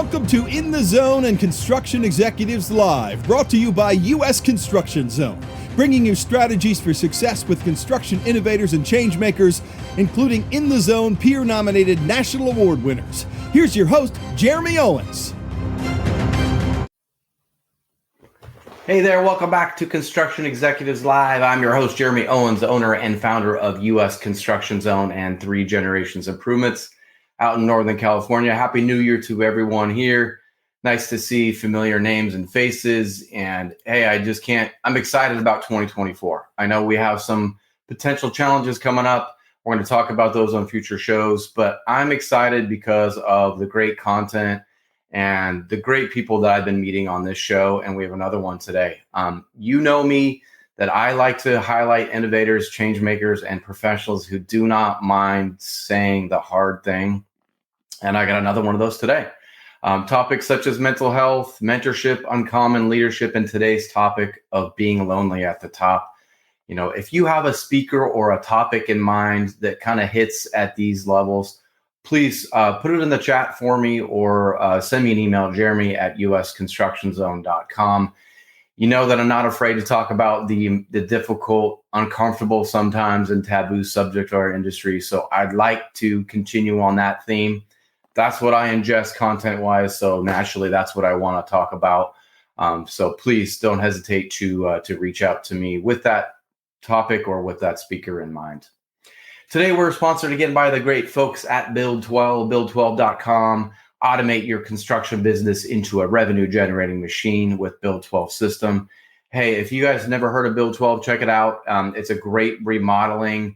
Welcome to In the Zone and Construction Executives Live, brought to you by U.S. Construction Zone, bringing you strategies for success with construction innovators and change makers, including In the Zone peer-nominated national award winners. Here's your host, Jeremy Owens. Hey there, welcome back to Construction Executives Live. I'm your host, Jeremy Owens, the owner and founder of U.S. Construction Zone and 3 Generations Improvements out in Northern California. Happy New Year to everyone here. Nice to see familiar names and faces. And hey, I'm excited about 2024. I know we have some potential challenges coming up. We're going to talk about those on future shows, but I'm excited because of the great content and the great people that I've been meeting on this show. And we have another one today. You know me, that I like to highlight innovators, change makers, and professionals who do not mind saying the hard thing. And I got another one of those today. Topics such as mental health, mentorship, uncommon leadership, and today's topic of being lonely at the top. You know, if you have a speaker or a topic in mind that kind of hits at these levels, please put it in the chat for me or send me an email, jeremy@usconstructionzone.com. You know that I'm not afraid to talk about the difficult, uncomfortable sometimes, and taboo subject of our industry. So I'd like to continue on that theme. That's what I ingest content-wise. So naturally, that's what I want to talk about. So please don't hesitate to reach out to me with that topic or with that speaker in mind. Today, we're sponsored again by the great folks at Build12, build12.com. Automate your construction business into a revenue-generating machine with Build12 system. Hey, if you guys never heard of Build12, check it out. It's a great remodeling.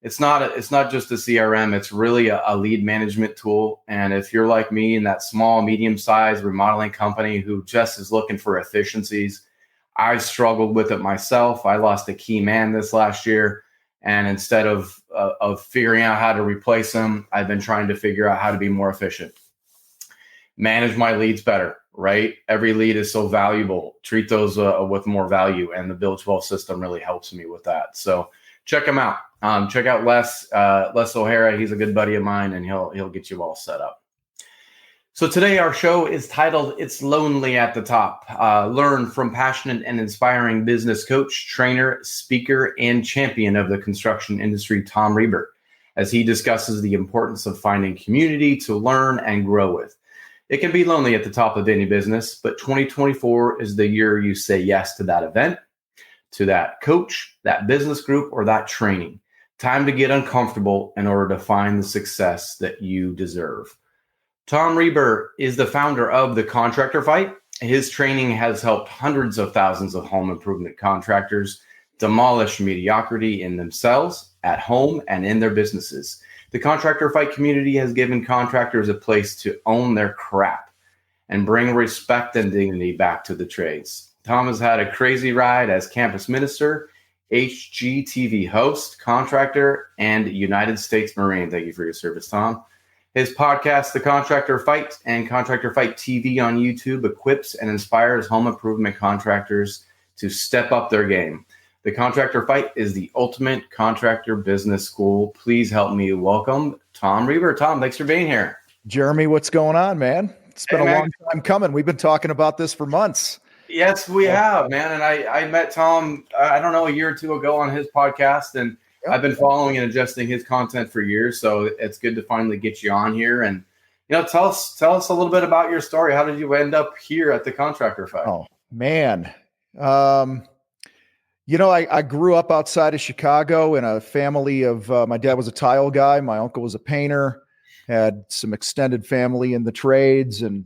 It's not just a CRM. It's really a lead management tool. And if you're like me in that small, medium-sized remodeling company who just is looking for efficiencies, I struggled with it myself. I lost a key man this last year. And instead of figuring out how to replace him, I've been trying to figure out how to be more efficient. Manage my leads better, right? Every lead is so valuable. Treat those with more value. And the Build12 system really helps me with that. So check them out. Check out Les O'Hara. He's a good buddy of mine, and he'll get you all set up. So today our show is titled "It's Lonely at the Top." Learn from passionate and inspiring business coach, trainer, speaker, and champion of the construction industry, Tom Reber, as he discusses the importance of finding community to learn and grow with. It can be lonely at the top of any business, but 2024 is the year you say yes to that event, to that coach, that business group, or that training. Time to get uncomfortable in order to find the success that you deserve. Tom Reber is the founder of The Contractor Fight. His training has helped hundreds of thousands of home improvement contractors demolish mediocrity in themselves, at home, and in their businesses. The Contractor Fight community has given contractors a place to own their crap and bring respect and dignity back to the trades. Tom has had a crazy ride as campus minister, HGTV host, contractor, and United States Marine. Thank you for your service, Tom. His podcast, The Contractor Fight, and Contractor Fight TV on YouTube equips and inspires home improvement contractors to step up their game. The Contractor Fight is the ultimate contractor business school. Please help me welcome Tom Reber. Tom, thanks for being here. Jeremy, what's going on, man? It's been a long time coming. We've been talking about this for months. Yes, we have, man. And I met Tom, I don't know, a year or two ago on his podcast, and I've been following and adjusting his content for years. So it's good to finally get you on here. And, you know, tell us a little bit about your story. How did you end up here at the Contractor Fight? Oh, man. You know, I grew up outside of Chicago in a family of, my dad was a tile guy. My uncle was a painter, had some extended family in the trades, and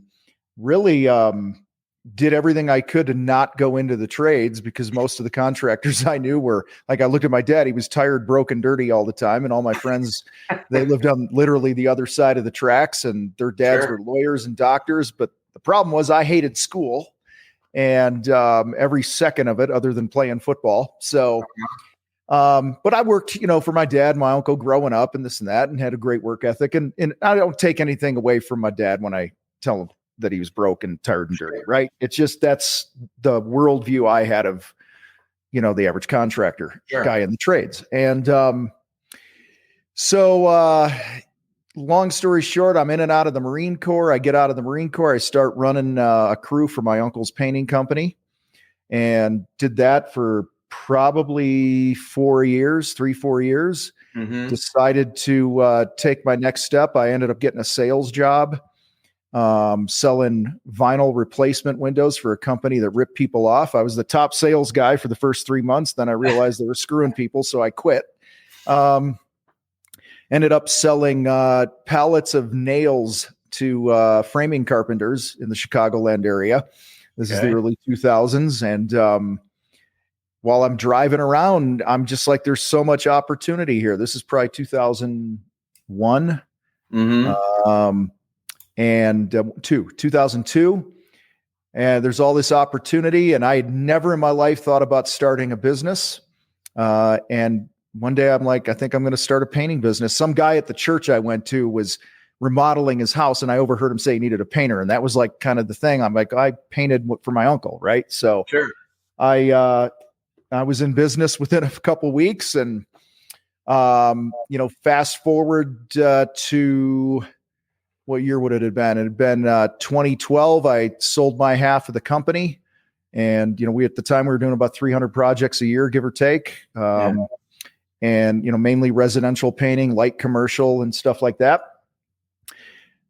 really did everything I could to not go into the trades because most of the contractors I knew were like, I looked at my dad, he was tired, broke, and dirty all the time. And all my friends, they lived on literally the other side of the tracks, and their dads were lawyers and doctors. But the problem was I hated school. And every second of it, other than playing football. So, but I worked, you know, for my dad, my uncle growing up and this and that, and had a great work ethic. And I don't take anything away from my dad when I tell him that he was broke and tired and dirty, right? It's just, that's the worldview I had of, you know, the average contractor guy in the trades. And so long story short, I'm in and out of the Marine Corps. I get out of the Marine Corps. I start running a crew for my uncle's painting company, and did that for probably 4 years, 4 years. Mm-hmm. Decided to take my next step. I ended up getting a sales job, selling vinyl replacement windows for a company that ripped people off. I was the top sales guy for the first 3 months. Then I realized they were screwing people, so I quit. Ended up selling pallets of nails to framing carpenters in the Chicagoland area. This is the early 2000s. And while I'm driving around, I'm just like, there's so much opportunity here. This is probably 2001. Mm-hmm. And 2002. And there's all this opportunity. And I had never in my life thought about starting a business. And one day I'm like, I think I'm going to start a painting business. Some guy at the church I went to was remodeling his house, and I overheard him say he needed a painter. And that was like kind of the thing. I'm like, I painted for my uncle. Right. So Sure. I was in business within a couple of weeks, and, fast forward to what year would it have been? It had been 2012. I sold my half of the company, and, we, at the time we were doing about 300 projects a year, give or take. And, mainly residential painting, light commercial and stuff like that.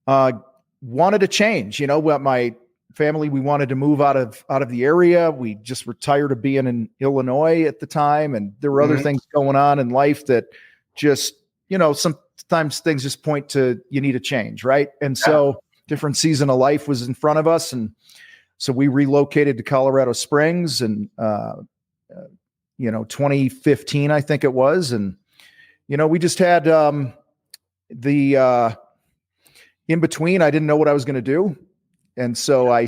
Wanted to change, what my family, we wanted to move out of the area. We just were tired of being in Illinois at the time. And there were other things going on in life that just, sometimes things just point to, you need a change. Right. And so different season of life was in front of us. And so we relocated to Colorado Springs, and, 2015, I think it was. And, we just had, in between, I didn't know what I was going to do. And so I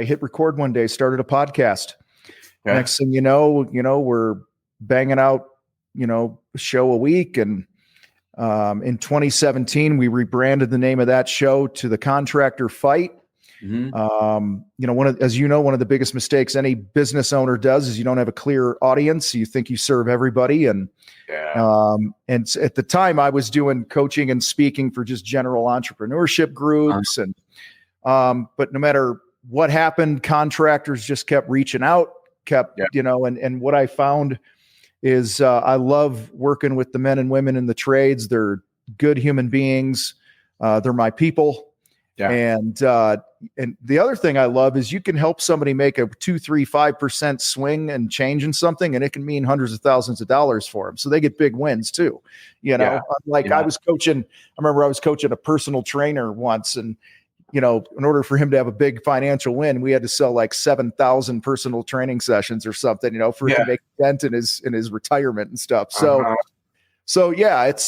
hit record one day, started a podcast. Okay. Next thing you know, we're banging out, a show a week. And in 2017, we rebranded the name of that show to The Contractor Fight. Mm-hmm. One of the biggest mistakes any business owner does is you don't have a clear audience. You think you serve everybody. And at the time I was doing coaching and speaking for just general entrepreneurship groups. And, but no matter what happened, contractors just kept reaching out, and what I found is, I love working with the men and women in the trades. They're good human beings. They're my people. Yeah. And the other thing I love is you can help somebody make a 2, 3, 5% swing and change in something, and it can mean hundreds of thousands of dollars for them. So they get big wins too. I was coaching a personal trainer once, and, in order for him to have a big financial win, we had to sell like 7,000 personal training sessions or something, for him to make a dent in his retirement and stuff. So, it's,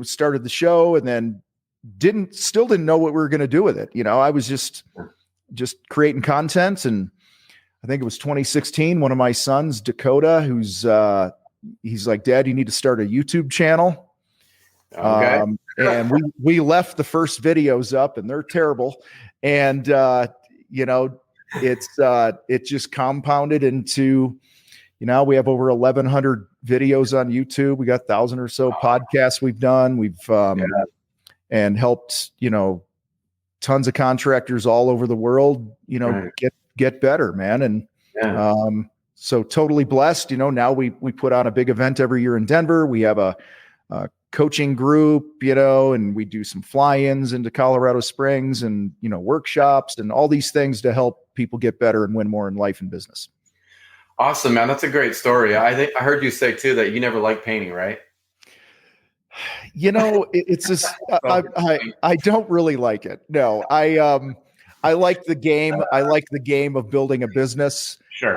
started the show, and then still didn't know what we were going to do with it. I was just creating content. And I think it was 2016, one of my sons, Dakota, he's like, Dad, you need to start a YouTube channel. Okay. And we left the first videos up, and they're terrible. And, it just compounded into, we have over 1,100 videos on YouTube. We got 1,000 or so podcasts we've done. We've, and helped, tons of contractors all over the world, get better, man. And so totally blessed. Now we put on a big event every year in Denver. We have a coaching group, and we do some fly-ins into Colorado Springs, and, workshops and all these things to help people get better and win more in life and business. Awesome, man. That's a great story. I think I heard you say too that you never liked painting, right? It's just, I don't really like it. No, I like the game. I like the game of building a business. Sure.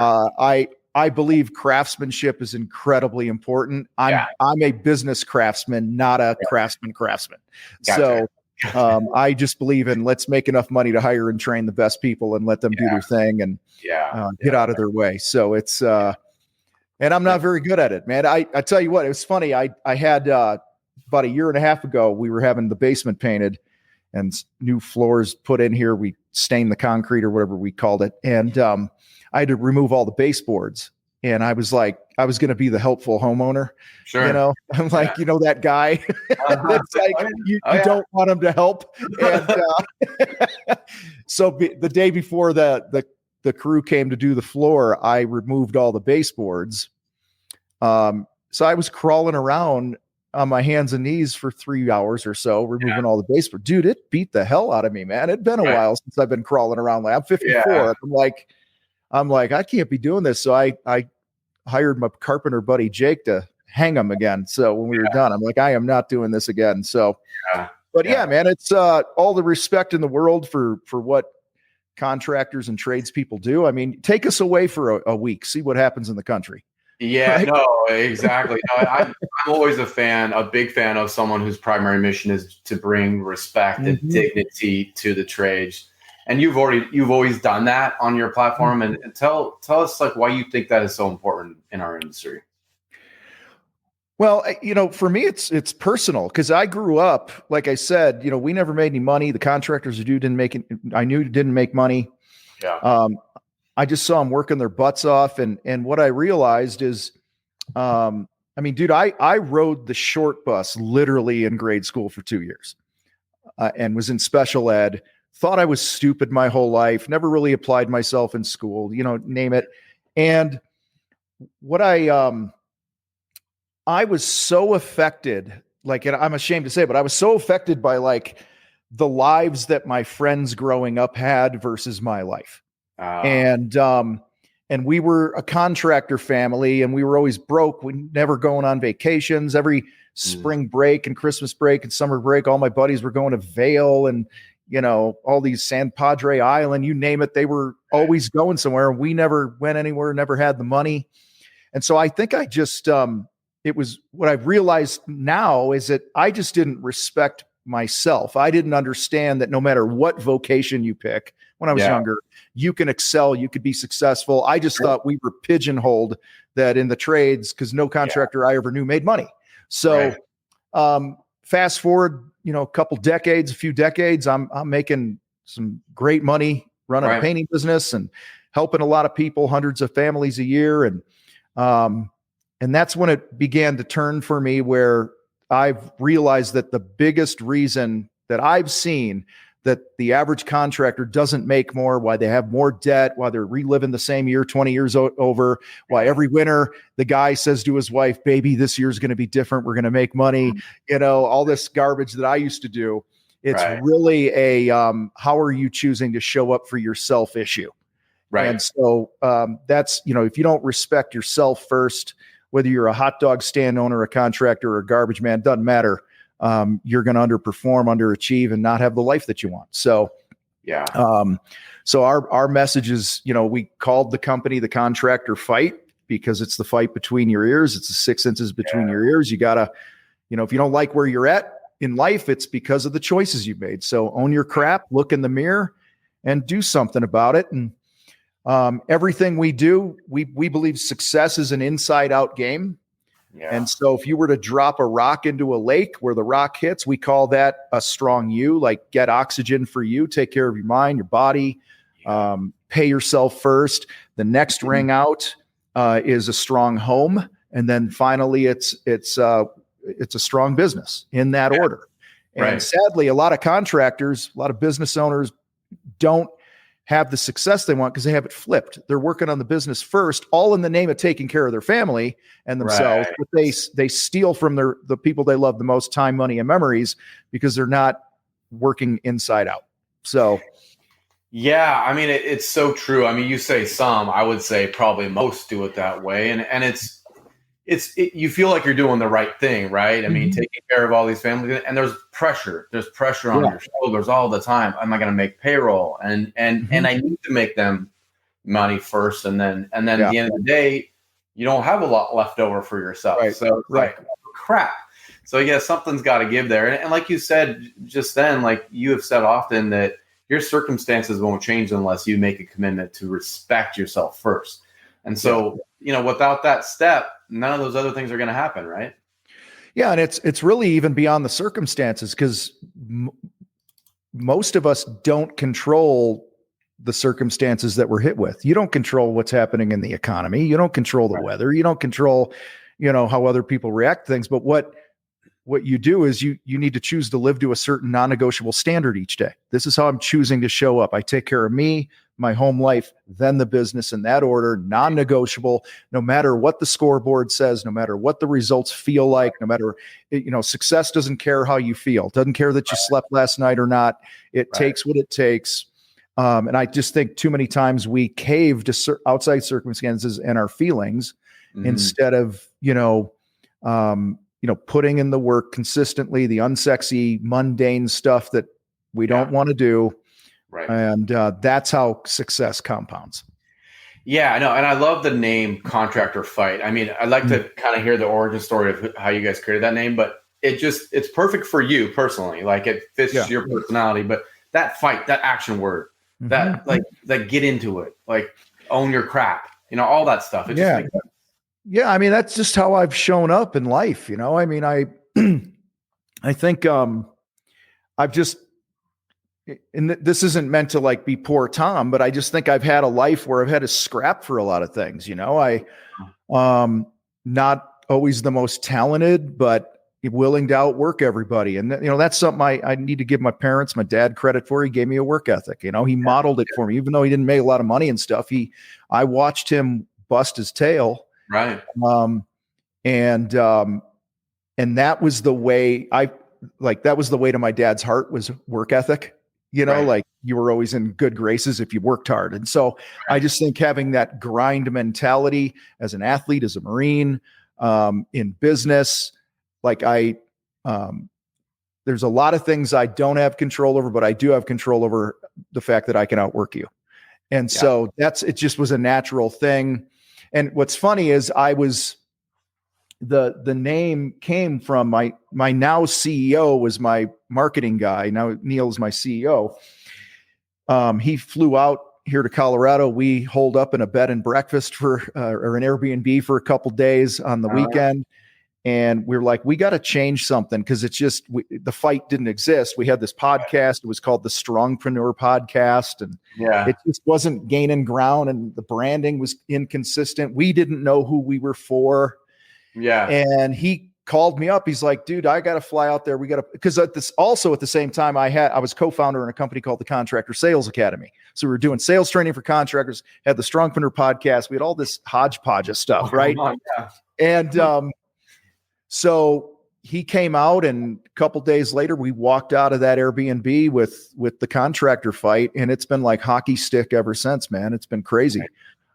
I believe craftsmanship is incredibly important. I'm a business craftsman, not a craftsman. Gotcha. So I just believe in, let's make enough money to hire and train the best people and let them do their thing and get out of their way. So it's, and I'm not very good at it, man. I tell you what, it was funny. I had, about a year and a half ago, we were having the basement painted and new floors put in here. We stained the concrete or whatever we called it. And I had to remove all the baseboards, and I was like, I was going to be the helpful homeowner. Sure. You know, I'm like, you know, that guy that's like, you don't want him to help. And so the day before the crew came to do the floor, I removed all the baseboards. So I was crawling around on my hands and knees for 3 hours or so, removing all the baseboards. Dude, it beat the hell out of me, man. It'd been a while since I've been crawling around. Like, I'm 54. Yeah. I'm like, I can't be doing this. So I hired my carpenter buddy Jake to hang him again. So when we were done, I'm like, I am not doing this again. So, but man, it's all the respect in the world for what contractors and tradespeople do. I mean, take us away for a week, see what happens in the country. Yeah, right? No, exactly. No, I'm always a big fan of someone whose primary mission is to bring respect and dignity to the trades. And you've always done that on your platform. And tell us like why you think that is so important in our industry. Well, you know, for me, it's personal because I grew up, like I said, you know, we never made any money. The contractors who didn't make money. Yeah. I just saw them working their butts off. And what I realized is, I mean, dude, I rode the short bus literally in grade school for 2 years and was in special ed. Thought I was stupid my whole life, never really applied myself in school, you know, name it. And what I was so affected, like, and I'm ashamed to say, but I was so affected by like the lives that my friends growing up had versus my life. And we were a contractor family and we were always broke. We never going on vacations. Every spring break and Christmas break and summer break, all my buddies were going to Vail and, you know, all these San Padre Island, you name it. They were always going somewhere. We never went anywhere, never had the money. And so I think I just, it was what I've realized now is that I just didn't respect myself. I didn't understand that no matter what vocation you pick when I was younger, you can excel, you could be successful. I just thought we were pigeonholed that in the trades because no contractor I ever knew made money. So fast forward, you know, a few decades, I'm making some great money running a painting business and helping a lot of people, hundreds of families a year. And that's when it began to turn for me, where I've realized that the biggest reason that I've seen that the average contractor doesn't make more, why they have more debt, why they're reliving the same year 20 years over, why every winter the guy says to his wife, baby, this year's going to be different. We're going to make money. You know, all this garbage that I used to do. It's really a how are you choosing to show up for yourself issue. Right. And so that's, you know, if you don't respect yourself first, whether you're a hot dog stand owner, a contractor, or a garbage man, doesn't matter. You're going to underperform, underachieve, and not have the life that you want. So, so our message is, you know, we called the company the Contractor Fight because it's the fight between your ears. It's the 6 inches between your ears. You gotta, you know, if you don't like where you're at in life, it's because of the choices you've made. So own your crap, look in the mirror, and do something about it. And everything we do, we believe success is an inside-out game. Yeah. And so if you were to drop a rock into a lake where the rock hits, we call that a strong you, like get oxygen for you, take care of your mind, your body, pay yourself first. The next ring out is a strong home. And then finally it's a strong business in that order. And sadly, a lot of contractors, a lot of business owners don't have the success they want because they have it flipped. They're working on the business first, all in the name of taking care of their family and themselves. But they steal from the people they love the most, time, money, and memories, because they're not working inside out. So, yeah, I mean, it's so true. I mean, you say some, I would say probably most do it that way. And you feel like you're doing the right thing, right? I mean, taking care of all these families, and there's pressure on your shoulders all the time. Am I going to make payroll? And I need to make them money first. And then at the end of the day, you don't have a lot left over for yourself. Right. So it's like, crap. So yeah, something's got to give there. And like you said just then, like you have said often, that your circumstances won't change unless you make a commitment to respect yourself first. And so, you know, without that step, none of those other things are going to happen, right? Yeah, and it's really even beyond the circumstances, because most of us don't control the circumstances that we're hit with. You don't control what's happening in the economy. You don't control the weather. You don't control, how other people react to things. But what you do is you need to choose to live to a certain non-negotiable standard each day. This is how I'm choosing to show up. I take care of me, my home life, then the business, in that order, non-negotiable, no matter what the scoreboard says, no matter what the results feel like, no matter, success doesn't care how you feel. It doesn't care that you slept last night or not. It takes what it takes. And I just think too many times we cave to outside circumstances and our feelings instead of, putting in the work consistently, the unsexy, mundane stuff that we don't want to do. Right. And that's how success compounds. Yeah, I know. And I love the name Contractor Fight. I mean, I'd like to kind of hear the origin story of how you guys created that name, but it's perfect for you personally. Like it fits your personality, but that fight, that action word, that get into it, like own your crap, all that stuff. It just makes sense. Yeah. I mean, that's just how I've shown up in life. I mean, I think I've just, and this isn't meant to like be poor Tom, but I just think I've had a life where I've had to scrap for a lot of things. Not always the most talented, but willing to outwork everybody. And that's something I need to give my parents, my dad credit for. He gave me a work ethic. He modeled it for me, even though he didn't make a lot of money and stuff. I watched him bust his tail. Right. And that was the way that was the way to my dad's heart, was work ethic. Like you were always in good graces if you worked hard. And so I just think having that grind mentality as an athlete, as a Marine, in business, there's a lot of things I don't have control over, but I do have control over the fact that I can outwork you. And so it just was a natural thing. And what's funny is the name came from my now CEO was my marketing guy. Now Neil is my CEO. He flew out here to Colorado. We holed up in a bed and breakfast or an Airbnb for a couple days on the weekend. And we were like, we got to change something, because it's just the fight didn't exist. We had this podcast. It was called the Strongpreneur Podcast. And it just wasn't gaining ground, and the branding was inconsistent. We didn't know who we were for. Yeah. And he called me up. He's like, dude, I got to fly out there. We got to, because at the same time, I was co-founder in a company called the Contractor Sales Academy. So we were doing sales training for contractors, had the Strongpreneur Podcast. We had all this hodgepodge of stuff. Right. And, so he came out, and a couple days later, we walked out of that Airbnb with the Contractor Fight, and it's been like hockey stick ever since, man. It's been crazy.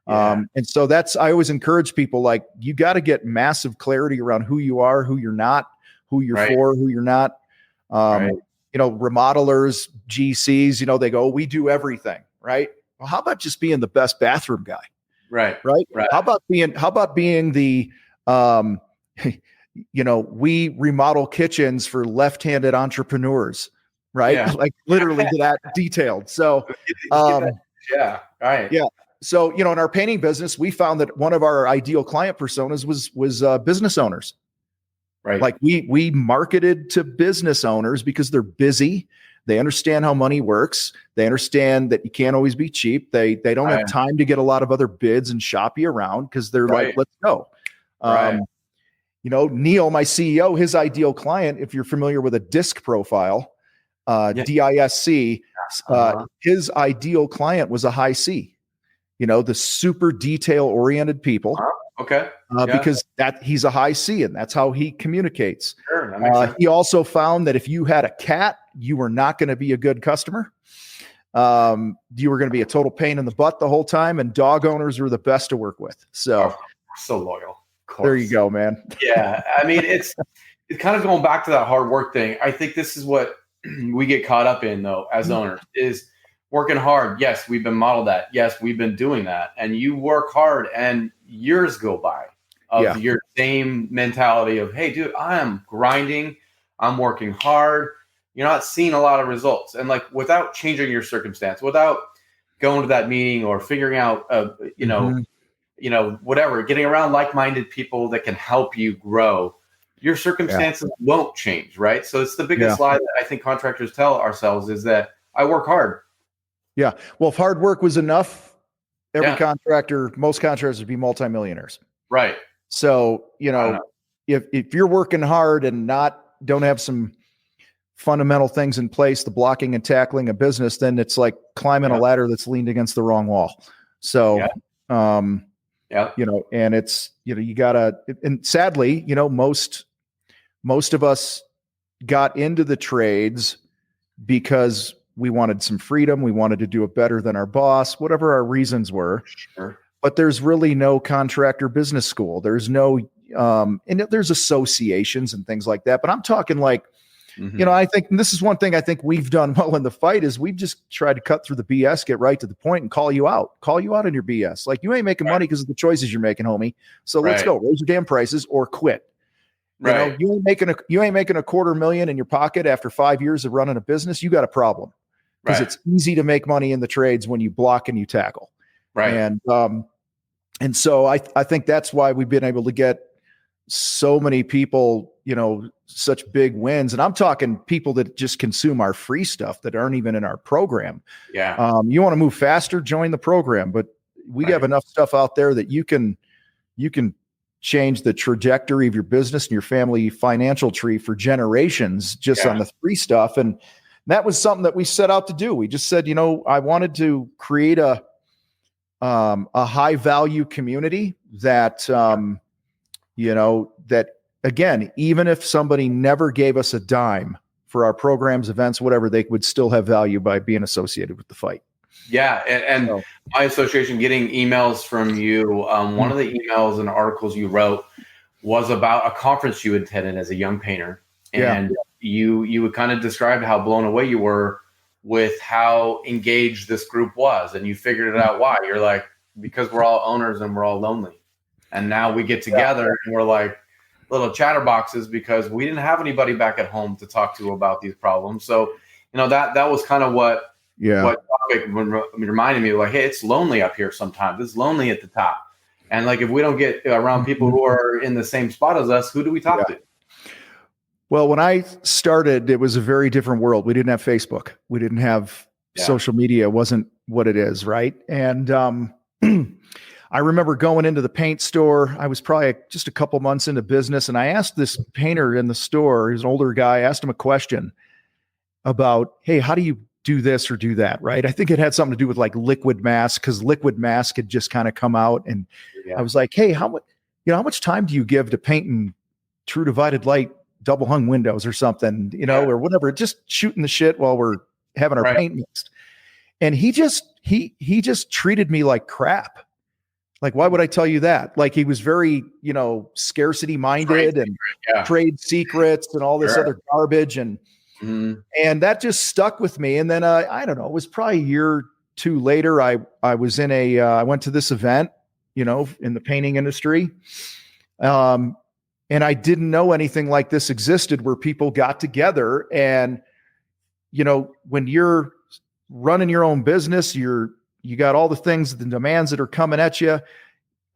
And so I always encourage people, like, you got to get massive clarity around who you are, who you're not, who you're for, who you're not. Remodelers, GCs, they go, we do everything, right? Well, how about just being the best bathroom guy? Right. How about being the, we remodel kitchens for left-handed entrepreneurs, right? Yeah. Like literally that detailed. So, yeah. So, in our painting business, we found that one of our ideal client personas was business owners. Right. Like we marketed to business owners because they're busy. They understand how money works. They understand that you can't always be cheap. They don't have time to get a lot of other bids and shop you around, because they're like, let's go. Neil, my CEO, his ideal client, if you're familiar with a DISC profile, DISC, his ideal client was a high C, the super detail oriented people. Because he's a high C, and that's how he communicates. Sure, that makes sense. He also found that if you had a cat, you were not going to be a good customer. You were going to be a total pain in the butt the whole time, and dog owners were the best to work with. So loyal. There you go, man. Yeah. I mean, it's kind of going back to that hard work thing. I think this is what we get caught up in, though, as owners, is working hard. Yes, we've been modeled that. Yes, we've been doing that. And you work hard, and years go by of your same mentality of, hey, dude, I am grinding. I'm working hard. You're not seeing a lot of results. And like, without changing your circumstance, without going to that meeting or figuring out, whatever, getting around like-minded people that can help you grow, your circumstances won't change, right? So it's the biggest lie that I think contractors tell ourselves, is that I work hard. Yeah. Well, if hard work was enough, Yeah. most contractors would be multimillionaires. Right. So, I don't know. if you're working hard and don't have some fundamental things in place, the blocking and tackling a business, then it's like climbing a ladder that's leaned against the wrong wall. So, and it's, you gotta, and sadly, most of us got into the trades because we wanted some freedom. We wanted to do it better than our boss, whatever our reasons were. Sure. But there's really no contractor business school. There's no, and there's associations and things like that. But I'm talking like, I think this is one thing I think we've done well in the fight is we've just tried to cut through the BS, get right to the point, and call you out on your BS. Like, you ain't making money because of the choices you're making, homie. So let's go raise your damn prices or quit. You ain't making $250,000 in your pocket after 5 years of running a business. You got a problem because it's easy to make money in the trades when you block and you tackle. Right. And so I think that's why we've been able to get so many people, such big wins. And I'm talking people that just consume our free stuff that aren't even in our program. Yeah. You want to move faster, join the program, but we have enough stuff out there that you can change the trajectory of your business and your family financial tree for generations just on the free stuff. And that was something that we set out to do. We just said, I wanted to create a high value community that, that again, even if somebody never gave us a dime for our programs, events, whatever, they would still have value by being associated with the fight. Yeah. And my association, getting emails from you, one of the emails and articles you wrote was about a conference you attended as a young painter. And you would kind of describe how blown away you were with how engaged this group was. And you figured it out why. You're like, because we're all owners and we're all lonely. And now we get together and we're like little chatterboxes because we didn't have anybody back at home to talk to about these problems. So, that was kind of what topic reminded me, like, hey, it's lonely up here sometimes. It's lonely at the top. And like, if we don't get around people who are in the same spot as us, who do we talk to? Well, when I started, it was a very different world. We didn't have Facebook. We didn't have social media. It wasn't what it is, right? And I remember going into the paint store. I was probably just a couple months into business, and I asked this painter in the store, he's an older guy, I asked him a question about, hey, how do you do this or do that, right? I think it had something to do with like liquid mask, because liquid mask had just kind of come out. And I was like, hey, how much time do you give to painting true divided light double hung windows or something, or whatever, just shooting the shit while we're having our paint mixed. And he just treated me like crap. Like, why would I tell you that? Like, he was very, scarcity minded and trade secrets and all this other garbage. And that just stuck with me. And then, I don't know, it was probably a year or two later. I was in I went to this event, in the painting industry. And I didn't know anything like this existed, where people got together and, when you're running your own business, you got all the things, the demands that are coming at you.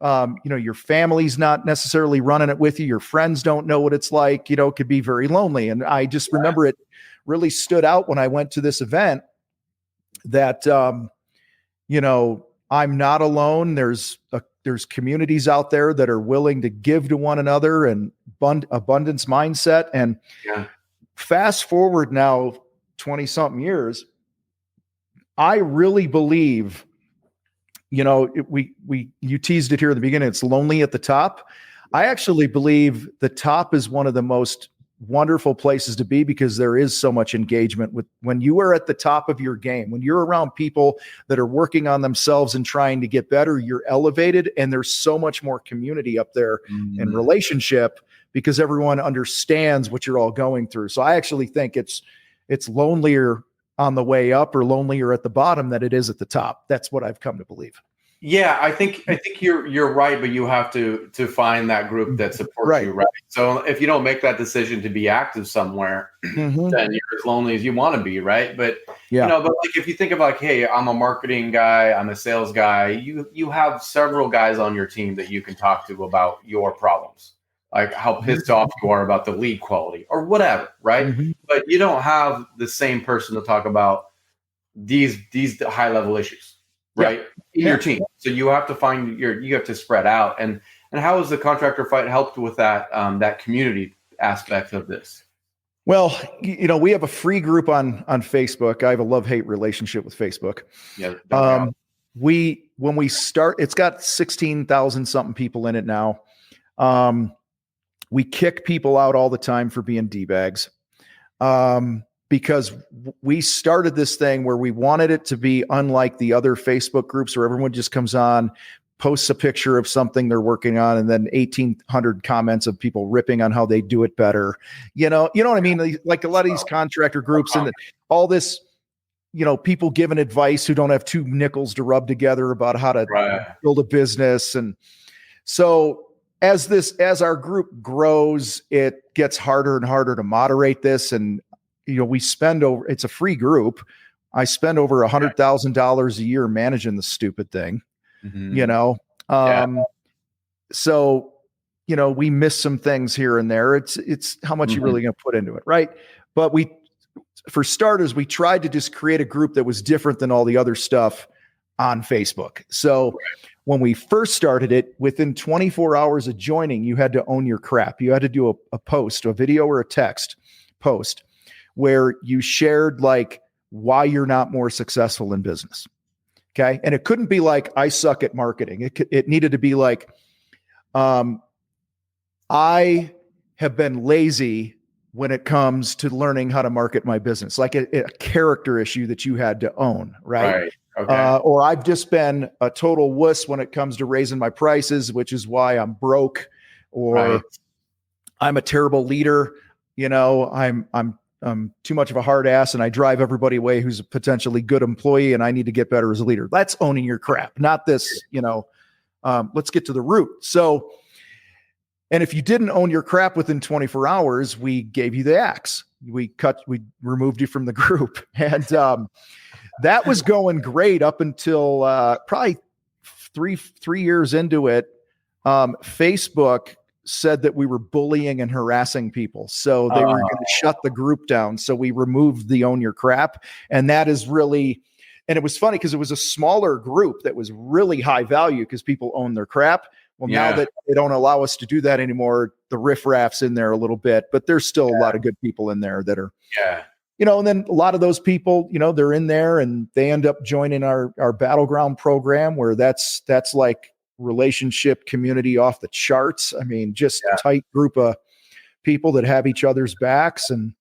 Your family's not necessarily running it with you. Your friends don't know what it's like, it could be very lonely. And I just remember it really stood out when I went to this event that, I'm not alone. There's communities out there that are willing to give to one another and abundance mindset. And fast forward now 20 something years, I really believe, you teased it here at the beginning, it's lonely at the top. I actually believe the top is one of the most wonderful places to be, because there is so much engagement when you are at the top of your game, when you're around people that are working on themselves and trying to get better, you're elevated, and there's so much more community up there and relationship, because everyone understands what you're all going through. So I actually think it's lonelier on the way up or lonelier at the bottom than it is at the top. That's what I've come to believe. Yeah, I think you're right, but you have to find that group that supports you, right? So if you don't make that decision to be active somewhere, then you're as lonely as you want to be, right? But but like, if you think about, hey, I'm a marketing guy, I'm a sales guy, you have several guys on your team that you can talk to about your problems, like how pissed off you are about the lead quality or whatever, right? But you don't have the same person to talk about these high level issues, right? In your team. So you have to find you have to spread out. And how has the contractor fight helped with that that community aspect of this? Well, we have a free group on Facebook. I have a love-hate relationship with Facebook. Yeah. When we start, it's got 16,000 something people in it now. We kick people out all the time for being D-bags. Because we started this thing where we wanted it to be unlike the other Facebook groups where everyone just comes on, posts a picture of something they're working on, and then 1,800 comments of people ripping on how they do it better. You know what I mean? Like a lot of these contractor groups and all this, people giving advice who don't have two nickels to rub together about how to build a business. And so as our group grows, it gets harder and harder to moderate this. And, we spend it's a free group. I spend over $100,000 a year managing the stupid thing. So, we miss some things here and there. It's how much you're really going to put into it. Right. But for starters, we tried to just create a group that was different than all the other stuff on Facebook. So when we first started it, within 24 hours of joining, you had to own your crap. You had to do a post, a video or a text post where you shared like why you're not more successful in business. Okay. And it couldn't be like, I suck at marketing. It needed to be like, I have been lazy when it comes to learning how to market my business, like a character issue that you had to own. Right. Okay. Or I've just been a total wuss when it comes to raising my prices, which is why I'm broke, or I'm a terrible leader. I'm too much of a hard ass and I drive everybody away who's a potentially good employee and I need to get better as a leader. That's owning your crap, not this, let's get to the root. So, and if you didn't own your crap within 24 hours, we gave you the axe. We removed you from the group. And that was going great up until probably three years into it. Facebook said that we were bullying and harassing people. So they were going to shut the group down. So we removed the own your crap. And that is really, and it was funny because it was a smaller group that was really high value because people own their crap. Well, now that they don't allow us to do that anymore, the riffraff's in there a little bit, but there's still a lot of good people in there that are, and then a lot of those people, they're in there and they end up joining our battleground program where that's like relationship community off the charts. I mean, just a tight group of people that have each other's backs and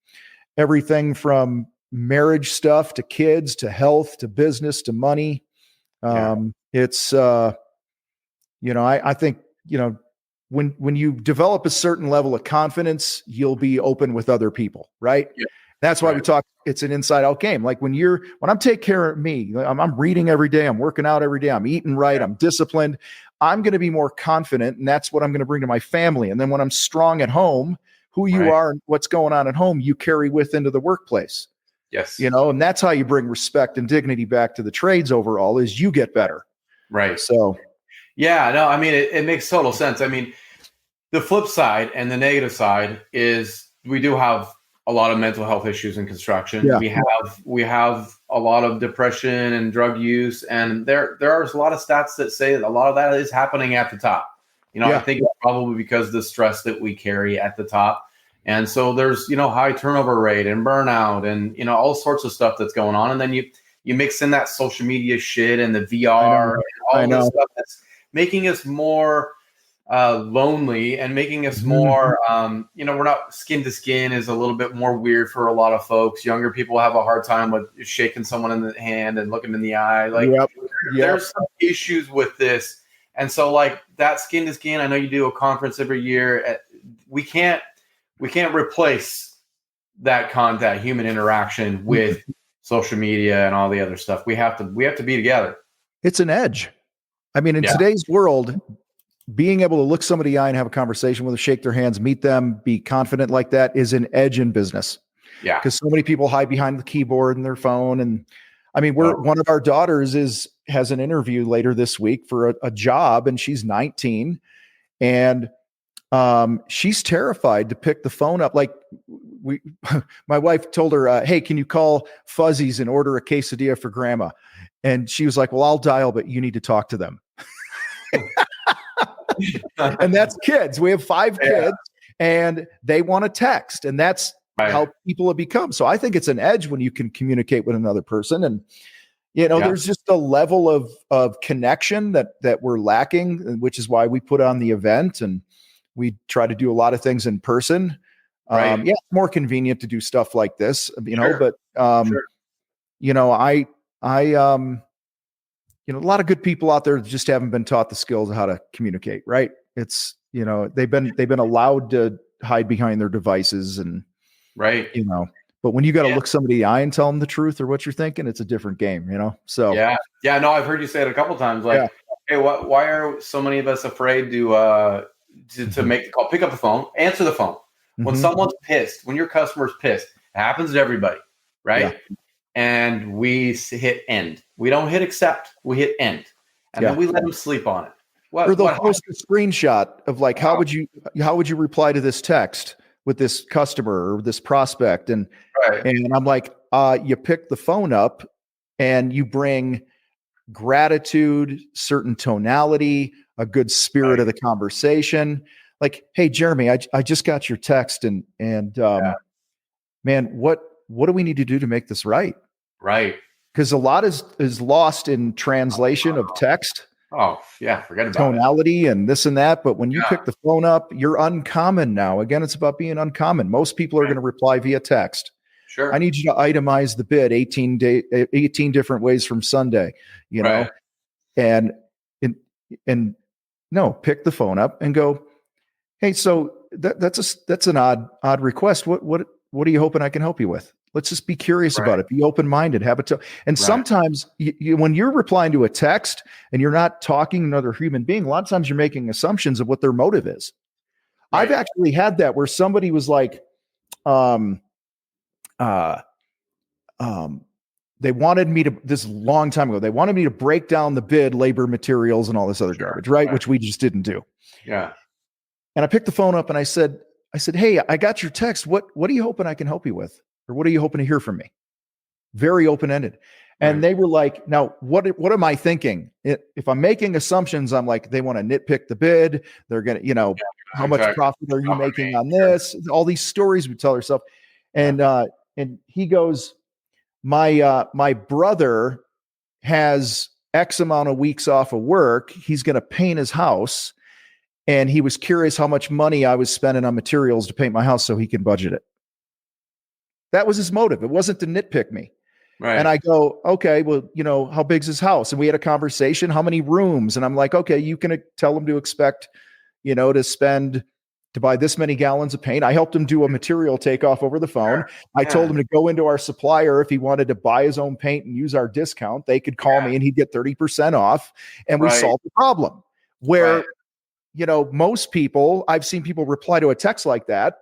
everything from marriage stuff to kids, to health, to business, to money. It's, I think, when you develop a certain level of confidence, you'll be open with other people. Right. Yeah. That's why we talk, it's an inside out game. Like when I'm taking care of me, I'm reading every day, I'm working out every day, I'm eating right, I'm disciplined, I'm going to be more confident. And that's what I'm going to bring to my family. And then when I'm strong at home, who you are and what's going on at home, you carry with into the workplace. Yes. And that's how you bring respect and dignity back to the trades overall, is you get better. Right. So, I mean, it makes total sense. I mean, the flip side and the negative side is we do have a lot of mental health issues in construction. Yeah. We have a lot of depression and drug use, and there are a lot of stats that say that a lot of that is happening at the top. I think it's probably because of the stress that we carry at the top. And so there's, high turnover rate and burnout and, all sorts of stuff that's going on. And then you mix in that social media shit and the VR and all this stuff that's making us more lonely and making us more, we're not skin to skin is a little bit more weird for a lot of folks. Younger people have a hard time with shaking someone in the hand and looking in the eye. Like there's some issues with this. And so like that skin to skin, I know you do a conference every year. We can't replace that human interaction with social media and all the other stuff. We have to be together. It's an edge. I mean, in today's world, being able to look somebody in the eye and have a conversation with them, shake their hands, meet them, be confident like that is an edge in business. Yeah. Because so many people hide behind the keyboard and their phone. And I mean, one of our daughters has an interview later this week for a job, and she's 19 and she's terrified to pick the phone up. Like we my wife told her, hey, can you call Fuzzy's and order a quesadilla for grandma? And she was like, well, I'll dial, but you need to talk to them. And that's kids. We have 5 kids and they want to text, and that's how people have become. So I think it's an edge when you can communicate with another person. And, there's just a level of connection that we're lacking, which is why we put on the event and we try to do a lot of things in person. It's more convenient to do stuff like this, but, a lot of good people out there just haven't been taught the skills of how to communicate, right? It's, they've been allowed to hide behind their devices and, but when you got to look somebody in the eye and tell them the truth or what you're thinking, it's a different game, So no, I've heard you say it a couple of times. Like, hey, why are so many of us afraid to make the call? Pick up the phone, answer the phone. When someone's pissed, when your customer's pissed, it happens to everybody, right? Yeah. And we hit end. We don't hit accept. We hit end, and then we let them sleep on it. Or they'll post a screenshot of like, how would you reply to this text with this customer or this prospect? And I'm like, you pick the phone up and you bring gratitude, certain tonality, a good spirit of the conversation. Like, hey, Jeremy, I just got your text and man, what do we need to do to make this right? Right. Because a lot is lost in translation of text. Oh, yeah. Forget about tonality and this and that. But when you pick the phone up, you're uncommon now. Again, it's about being uncommon. Most people are going to reply via text. Sure. I need you to itemize the bid 18 different ways from Sunday, and no, pick the phone up and go, hey, so that's an odd request. What are you hoping I can help you with? Let's just be curious about it. Be open-minded. Have it. And sometimes when you're replying to a text and you're not talking to another human being, a lot of times you're making assumptions of what their motive is. Right. I've actually had that where somebody was like, they wanted me to, this is a long time ago, they wanted me to break down the bid, labor, materials, and all this other garbage, right? Which we just didn't do. Yeah. And I picked the phone up and I said, hey, I got your text. What are you hoping I can help you with? Or what are you hoping to hear from me? Very open-ended. And they were like, now, what am I thinking? If I'm making assumptions, I'm like, they want to nitpick the bid. They're going to, how much profit are you making on this? All these stories we tell ourselves. And he goes, my brother has X amount of weeks off of work. He's going to paint his house. And he was curious how much money I was spending on materials to paint my house so he can budget it. That was his motive. It wasn't to nitpick me. Right. And I go, okay, well, how big's his house? And we had a conversation, how many rooms? And I'm like, okay, you can tell him to expect, to buy this many gallons of paint. I helped him do a material takeoff over the phone. Sure. I told him to go into our supplier. If he wanted to buy his own paint and use our discount, they could call me and he'd get 30% off. And we solved the problem. Where, most people, I've seen people reply to a text like that.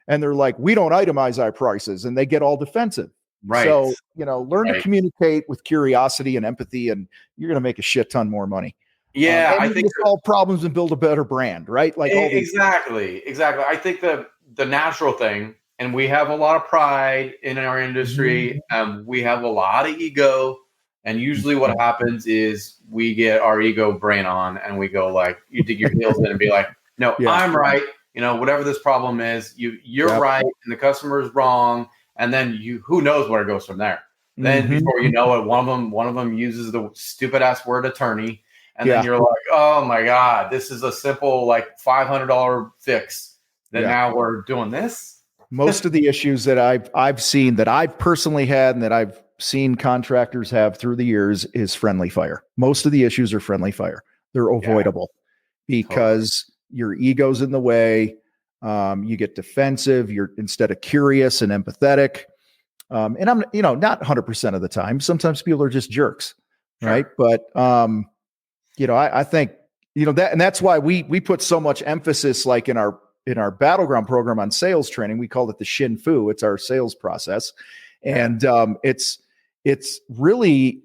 And they're like, we don't itemize our prices, and they get all defensive. Right. So, learn to communicate with curiosity and empathy, and you're going to make a shit ton more money. Yeah. I think solve problems and build a better brand, right? Like exactly. I think the natural thing, and we have a lot of pride in our industry. We have a lot of ego, and usually what happens is we get our ego brain on, and we go like, you dig your heels in and be like, no, I'm right. Whatever this problem is, you're right and the customer is wrong. And then who knows where it goes from there. Then before you know it, one of them uses the stupid ass word attorney. And then you're like, oh my God, this is a simple like $500 fix that now we're doing this. Most of the issues that I've seen that I've personally had and that I've seen contractors have through the years is friendly fire. Most of the issues are friendly fire. They're avoidable because your ego's in the way. You get defensive. You're instead of curious and empathetic. And I'm, not 100% of the time. Sometimes people are just jerks, right? But I think that, and that's why we put so much emphasis, like in our Battleground program on sales training. We call it the Shin Fu. It's our sales process, and it's really,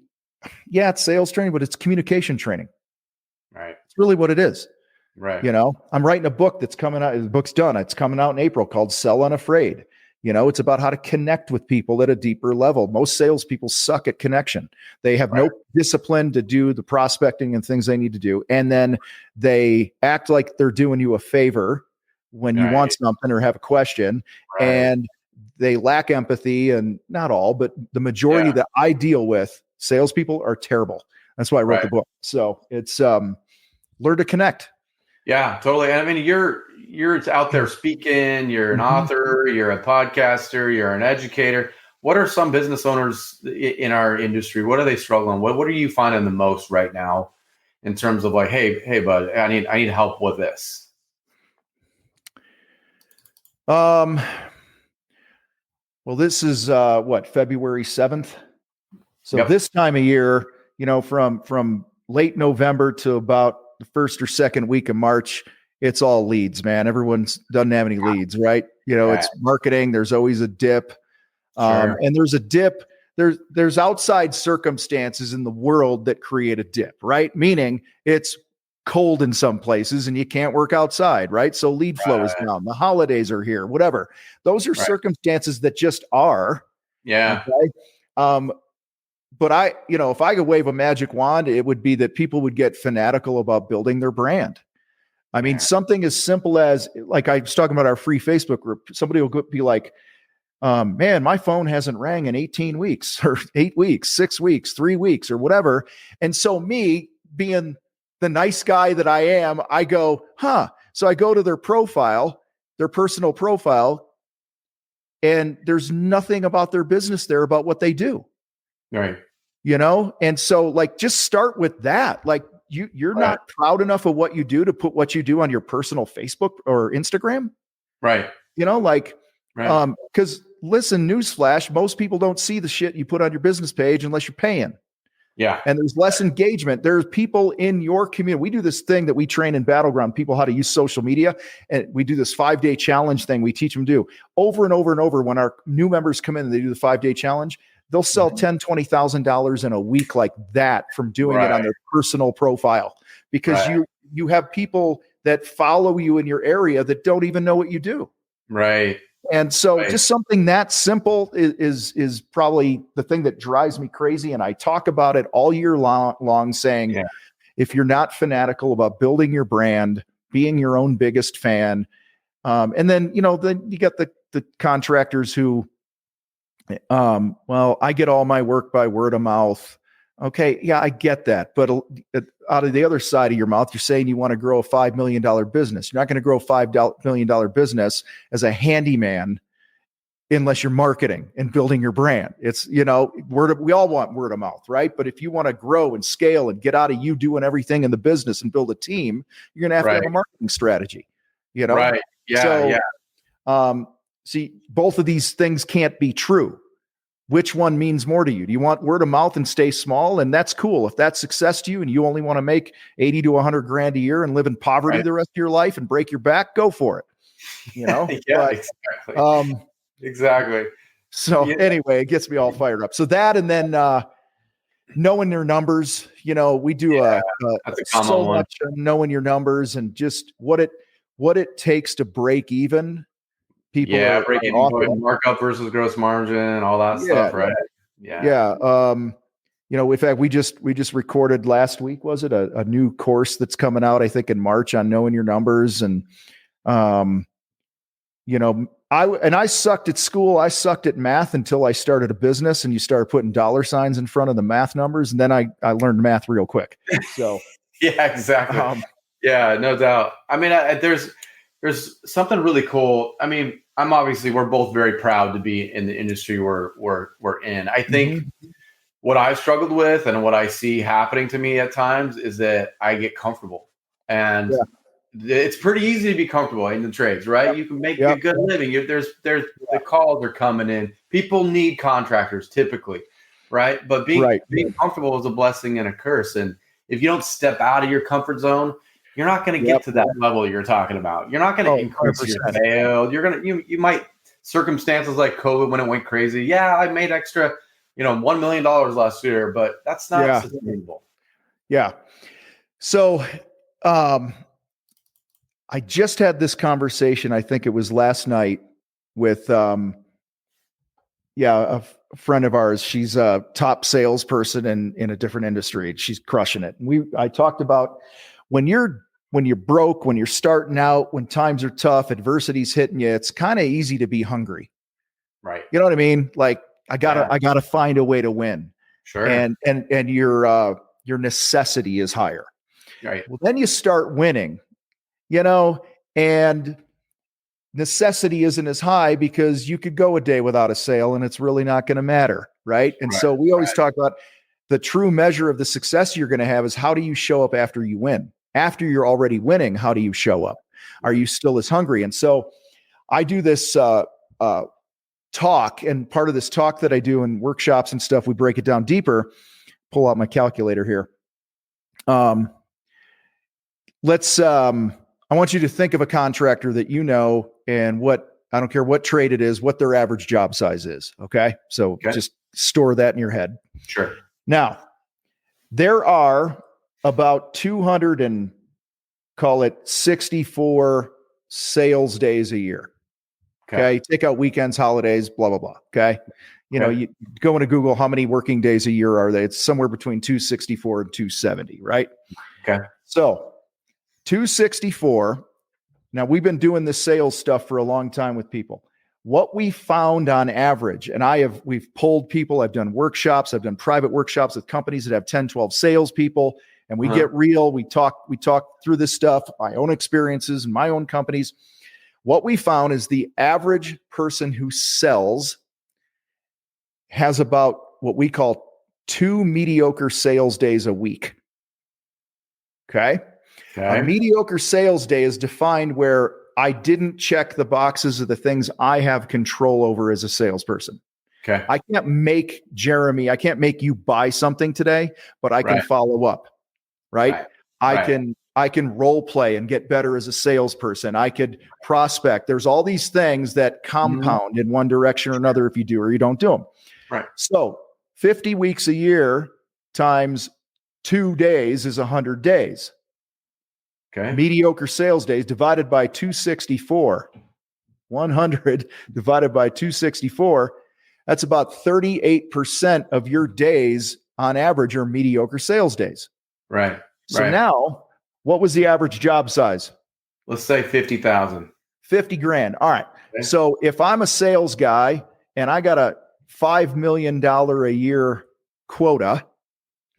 it's sales training, but it's communication training. Right. It's really what it is. Right. I'm writing a book that's coming out. The book's done. It's coming out in April called Sell Unafraid. It's about how to connect with people at a deeper level. Most salespeople suck at connection. They have no discipline to do the prospecting and things they need to do. And then they act like they're doing you a favor when you want something or have a question. And they lack empathy, and not all, but the majority that I deal with, salespeople are terrible. That's why I wrote the book. So it's learn to connect. Yeah, totally. And I mean, you're out there speaking, you're an author, you're a podcaster, you're an educator. What are some business owners in our industry? What are they struggling? What are you finding the most right now in terms of like, hey, bud, I need help with this? Well, this is February 7th. So this time of year, from late November to about the first or second week of March, it's all leads, man. Everyone doesn't have any leads, right? It's marketing. There's always a dip. And there's a dip. There's outside circumstances in the world that create a dip, right? Meaning it's cold in some places and you can't work outside, right? So lead flow is down. The holidays are here, whatever. Those are circumstances that just are. Yeah. Okay? But if I could wave a magic wand, it would be that people would get fanatical about building their brand. I mean, something as simple as, like I was talking about our free Facebook group, somebody will be like, man, my phone hasn't rang in 18 weeks or 8 weeks, 6 weeks, 3 weeks or whatever. And so me being the nice guy that I am, I go, So I go to their profile, their personal profile, and there's nothing about their business there about what they do. Right. And so like, just start with that. Like you're not proud enough of what you do to put what you do on your personal Facebook or Instagram. Right. Because listen, newsflash, most people don't see the shit you put on your business page unless you're paying. Yeah. And there's less engagement. There's people in your community. We do this thing that we train in Battleground people how to use social media. And we do this 5-day challenge thing. We teach them to do over and over and over. When our new members come in and they do the 5-day challenge, they'll sell $10,000, $20,000 in a week like that from doing it on their personal profile, because you have people that follow you in your area that don't even know what you do. Right. And so just something that simple is probably the thing that drives me crazy. And I talk about it all year long saying, if you're not fanatical about building your brand, being your own biggest fan, and then you get the contractors who, I get all my work by word of mouth. Okay. Yeah, I get that. But out of the other side of your mouth, you're saying you want to grow a $5 million business. You're not going to grow a $5 million business as a handyman unless you're marketing and building your brand. It's, we all want word of mouth, right? But if you want to grow and scale and get out of you doing everything in the business and build a team, you're going to have a marketing strategy, Right. Yeah. See, both of these things can't be true. Which one means more to you? Do you want word of mouth and stay small? And that's cool. If that's success to you and you only want to make 80 to 100 grand a year and live in poverty the rest of your life and break your back, go for it. Exactly. Exactly. So anyway, it gets me all fired up. So that, and then knowing your numbers, we do so much knowing your numbers and just what it takes to break even. People breaking markup versus gross margin, all that stuff, right? In fact, we just recorded last week, was it a new course that's coming out, I think in March, on knowing your numbers. And I sucked at school. I sucked at math until I started a business and you started putting dollar signs in front of the math numbers. And then I learned math real quick. So yeah, exactly. No doubt. I mean, there's something really cool. I mean, we're both very proud to be in the industry we're in. I think what I've struggled with and what I see happening to me at times is that I get comfortable, and it's pretty easy to be comfortable in the trades, right? You can make a good living. There's the calls are coming in. People need contractors typically, right? But being comfortable is a blessing and a curse. And if you don't step out of your comfort zone, you're not going to get to that level you're talking about. You're not going to increase your sales. You might, circumstances like COVID when it went crazy. Yeah, I made extra, $1 million last year, but that's not sustainable. Yeah. So I just had this conversation, I think it was last night, with a friend of ours. She's a top salesperson in a different industry. She's crushing it. I talked about when you're broke, when you're starting out, when times are tough, adversity's hitting you, it's kind of easy to be hungry. Right. You know what I mean? Like I gotta find a way to win. Sure. And your necessity is higher. Right. Well, then you start winning, and necessity isn't as high because you could go a day without a sale and it's really not going to matter. Right. And so we always talk about the true measure of the success you're going to have is how do you show up after you win? After you're already winning, how do you show up? Are you still as hungry? And so I do this talk, and part of this talk that I do in workshops and stuff, we break it down deeper. Pull out my calculator here. I want you to think of a contractor that and I don't care what trade it is, what their average job size is. Okay. So just store that in your head. Sure. Now, there are about 200 and call it 64 sales days a year. Okay. Take out weekends, holidays, blah, blah, blah. Okay. You go into Google, how many working days a year are they? It's somewhere between 264 and 270, right? Okay. So 264. Now we've been doing this sales stuff for a long time with people. What we found on average, and we've polled people, I've done workshops, I've done private workshops with companies that have 10, 12 salespeople, and we get real. We talk through this stuff, my own experiences and my own companies. What we found is the average person who sells has about what we call 2 mediocre sales days a week. Okay. A mediocre sales day is defined where I didn't check the boxes of the things I have control over as a salesperson. Okay. I can't make you buy something today, but I can follow up. Right. I can role play and get better as a salesperson. I could prospect. There's all these things that compound in one direction or another if you do or you don't do them. Right. So 50 weeks a year times 2 days is 100 days. Okay. Mediocre sales days divided by 264. 100 divided by 264. That's about 38% of your days on average are mediocre sales days. Right. So now, what was the average job size? Let's say 50,000. 50 grand. All right. Okay. So if I'm a sales guy and I got a $5 million a year quota,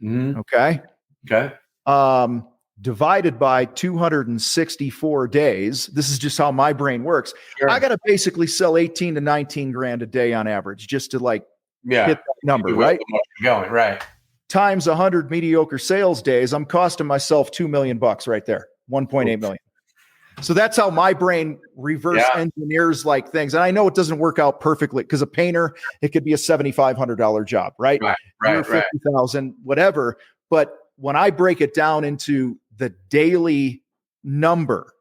okay. Divided by 264 days, this is just how my brain works. Sure. I got to basically sell 18 to 19 grand a day on average just to hit that number, right? Going right. Times 100 mediocre sales days, I'm costing myself $2 million right there, 1.8 million. So that's how my brain reverse engineers like things. And I know it doesn't work out perfectly because a painter, it could be a $7,500 job, right? Right. 50,000, whatever. But when I break it down into the daily number,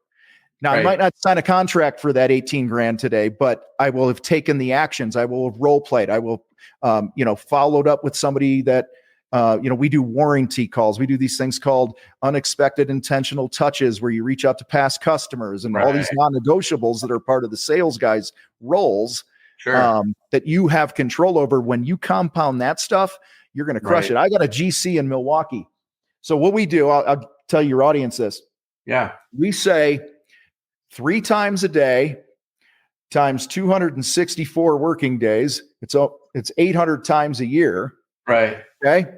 now I might not sign a contract for that 18 grand today, but I will have taken the actions. I will have role played. I will, followed up with somebody that, we do warranty calls. We do these things called unexpected intentional touches where you reach out to past customers and all these non-negotiables that are part of the sales guy's roles that you have control over. When you compound that stuff, you're going to crush it. I got a GC in Milwaukee. So what we do, I'll tell your audience this. Yeah. We say 3 times a day times 264 working days. It's 800 times a year. Right. Okay.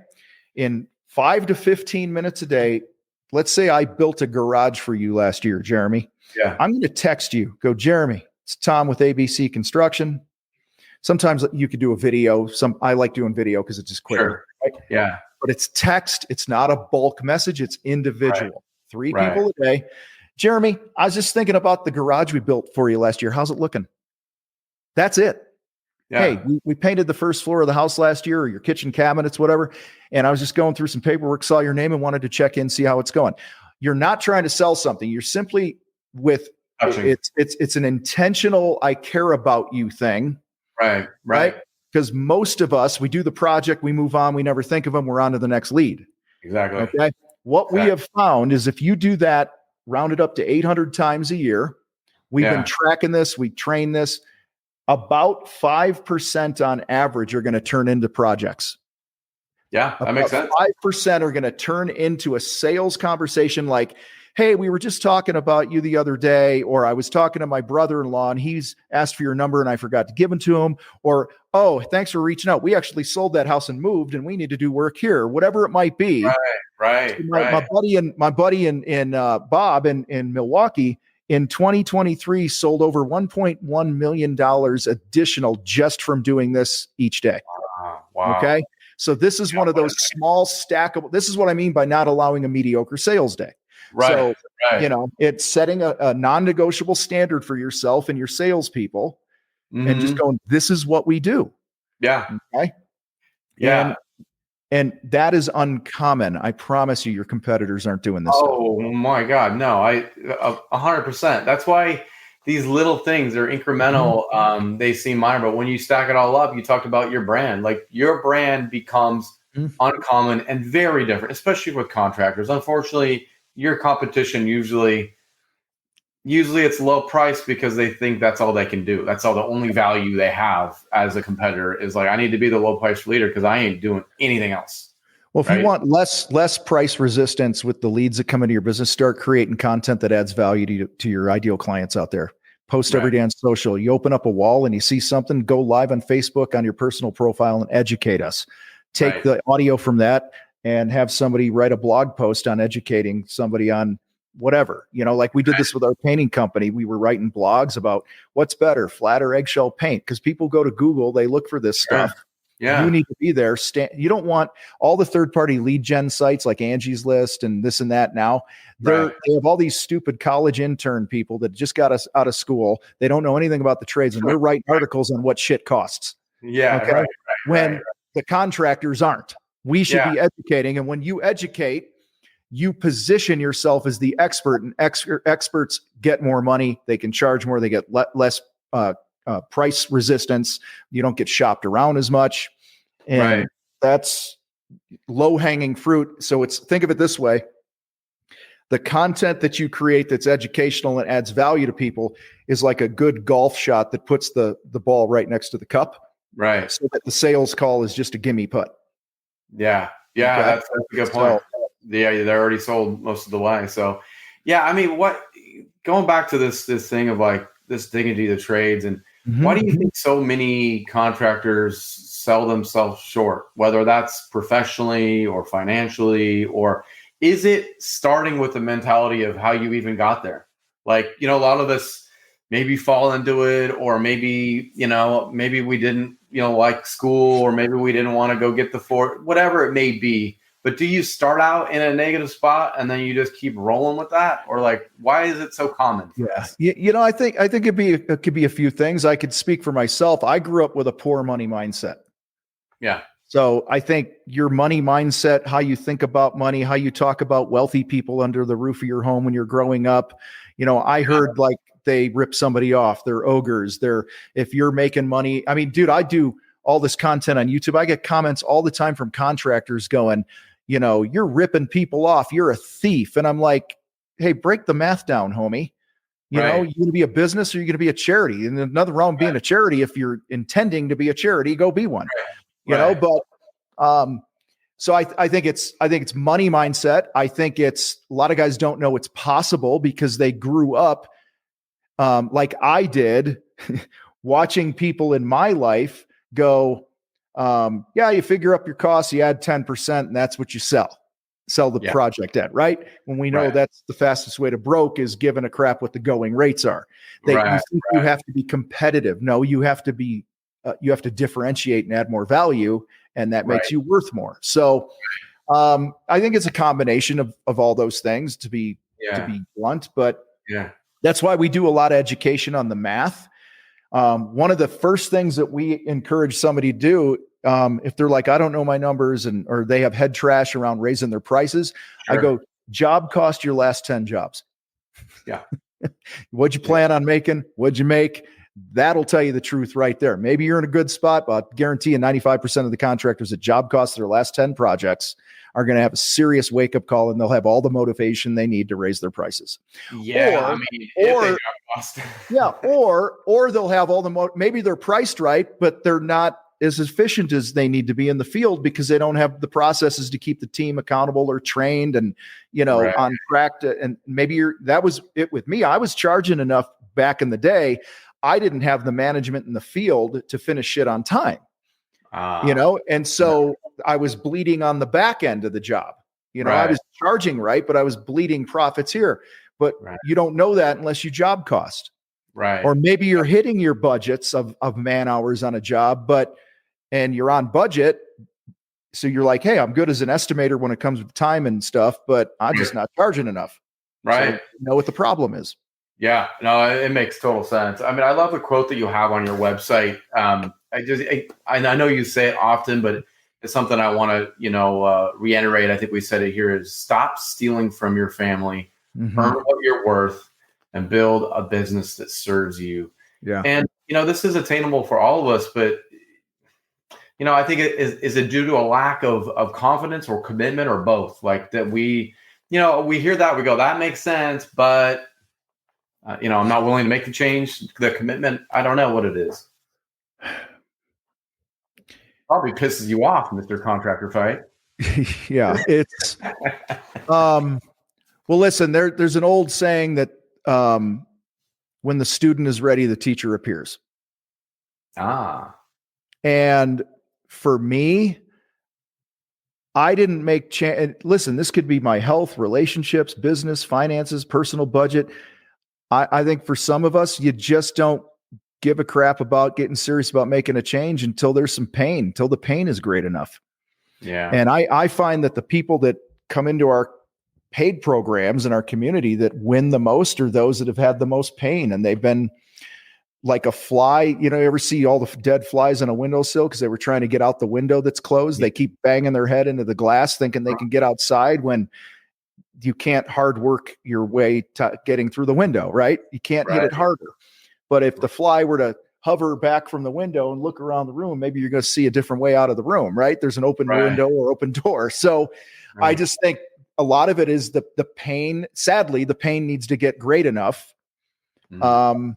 In 5 to 15 minutes a day, let's say I built a garage for you last year, Jeremy. Yeah. I'm going to text you, go, Jeremy, it's Tom with ABC Construction. Sometimes you could do a video. I like doing video because it's just quicker. Sure. Right? Yeah. But it's text. It's not a bulk message. It's individual. Right. 3 people a day. Jeremy, I was just thinking about the garage we built for you last year. How's it looking? That's it. Yeah. Hey, we painted the first floor of the house last year, or your kitchen cabinets, whatever. And I was just going through some paperwork, saw your name and wanted to check in, see how it's going. You're not trying to sell something. You're simply it's an intentional, I care about you thing. Right. Because most of us, we do the project, we move on, we never think of them, we're on to the next lead. Exactly. Okay. What we have found is if you do that, round it up to 800 times a year, we've been tracking this, we train this. about 5% on average are going to turn into projects. Yeah, that makes sense. 5% are going to turn into a sales conversation like, hey, we were just talking about you the other day, or I was talking to my brother-in-law and he's asked for your number and I forgot to give it to him, or, oh, thanks for reaching out. We actually sold that house and moved and we need to do work here, whatever it might be. Right. So my buddy in Bob in Milwaukee in 2023 sold over $1.1 million additional just from doing this each day. Wow. Okay. So this is one of those small stackable. This is what I mean by not allowing a mediocre sales day. Right. So, it's setting a non-negotiable standard for yourself and your salespeople and just going, this is what we do. Yeah. Okay. Yeah. And that is uncommon. I promise you, your competitors aren't doing this. Oh my God. No, 100%. That's why these little things are incremental. They seem minor, but when you stack it all up, you talked about your brand, like your brand becomes uncommon and very different, especially with contractors. Unfortunately, your competition usually it's low price because they think that's all they can do. That's all the only value they have as a competitor is like, I need to be the low price leader because I ain't doing anything else. Well, if you want less price resistance with the leads that come into your business, start creating content that adds value to your ideal clients out there. Post every day on social. You open up a wall and you see something, go live on Facebook on your personal profile and educate us. Take the audio from that and have somebody write a blog post on educating somebody on whatever, like we did this with our painting company. We were writing blogs about what's better, flat or eggshell paint, because people go to Google, they look for this stuff. Yeah. You need to be there. You don't want all the third-party lead gen sites like Angie's List and this and that now. They have all these stupid college intern people that just got us out of school. They don't know anything about the trades, and they're writing articles on what shit costs. Yeah. Okay? When the contractors aren't. We should be educating. And when you educate, you position yourself as the expert, and experts get more money. They can charge more. They get less price resistance. You don't get shopped around as much. And that's low hanging fruit. So think of it this way. The content that you create that's educational and adds value to people is like a good golf shot that puts the ball right next to the cup. Right. So that the sales call is just a gimme putt. Yeah. Yeah. Okay? That's a good point. They're already sold most of the way. So yeah, I mean, going back to this thing of like this dignity of the trades, and why do you think so many contractors sell themselves short, whether that's professionally or financially, or is it starting with the mentality of how you even got there? Like, a lot of us maybe fall into it, or maybe we didn't, like school, or maybe we didn't want to go get whatever it may be. But do you start out in a negative spot and then you just keep rolling with that? Or like, why is it so common? Yeah. I think it could be a few things. I could speak for myself. I grew up with a poor money mindset. Yeah. So I think your money mindset, how you think about money, how you talk about wealthy people under the roof of your home when you're growing up. I heard like they rip somebody off. They're ogres. If you're making money. I mean, dude, I do all this content on YouTube. I get comments all the time from contractors going, you're ripping people off. You're a thief. And I'm like, hey, break the math down, homie. You're going to be a business or you're going to be a charity. And there's nothing wrong with being a charity. If you're intending to be a charity, go be one, but, so I think it's money mindset. I think it's a lot of guys don't know it's possible because they grew up, like I did watching people in my life go, you figure up your costs, you add 10%, and that's what you sell the project at, right? When we know that's the fastest way to broke is giving a crap what the going rates are. You think you have to be competitive. No, you have to be, you have to differentiate and add more value, and that makes you worth more. So I think it's a combination of all those things to be blunt, but that's why we do a lot of education on the math. One of the first things that we encourage somebody to do, if they're like, I don't know my numbers or they have head trash around raising their prices, I go, job cost your last 10 jobs. Yeah. What'd you plan on making? What'd you make? That'll tell you the truth right there. Maybe you're in a good spot, but guaranteeing 95% of the contractors at job cost their last 10 projects are going to have a serious wake-up call, and they'll have all the motivation they need to raise their prices. Yeah, or they'll have all the maybe they're priced right, but they're not as efficient as they need to be in the field because they don't have the processes to keep the team accountable or trained and, on track to, and maybe that was it with me. I was charging enough back in the day. I didn't have the management in the field to finish shit on time, and so I was bleeding on the back end of the job. I was charging right, but I was bleeding profits here. But you don't know that unless you job cost. Right. Or maybe you're hitting your budgets of man hours on a job, and you're on budget. So you're like, hey, I'm good as an estimator when it comes with time and stuff, but I'm just not charging enough. Right. So you know what the problem is. Yeah, no, it makes total sense. I mean, I love the quote that you have on your website. I know you say it often, but it's something I want to, reiterate. I think we said it here is stop stealing from your family, earn what you're worth, and build a business that serves you. Yeah. And, this is attainable for all of us, but, I think is it due to a lack of confidence or commitment or both? Like that we hear that, we go, that makes sense, but, I'm not willing to make the change, the commitment. I don't know what it is. Probably pisses you off, Mr. Contractor Fight. Yeah, it's well, listen, there's an old saying that when the student is ready, the teacher appears. And for me, I didn't make listen, this could be my health, relationships, business, finances, personal budget. I think for some of us, you just don't give a crap about getting serious about making a change until there's some pain, until the pain is great enough. Yeah. And I find that the people that come into our paid programs in our community that win the most are those that have had the most pain, and they've been like a fly. You ever see all the dead flies on a windowsill because they were trying to get out the window that's closed? They keep banging their head into the glass thinking they can get outside when you can't hard work your way to getting through the window, right? You can't hit it harder. But if the fly were to hover back from the window and look around the room, maybe you're going to see a different way out of the room, right? There's an open window or open door. So I just think a lot of it is the pain. Sadly, the pain needs to get great enough to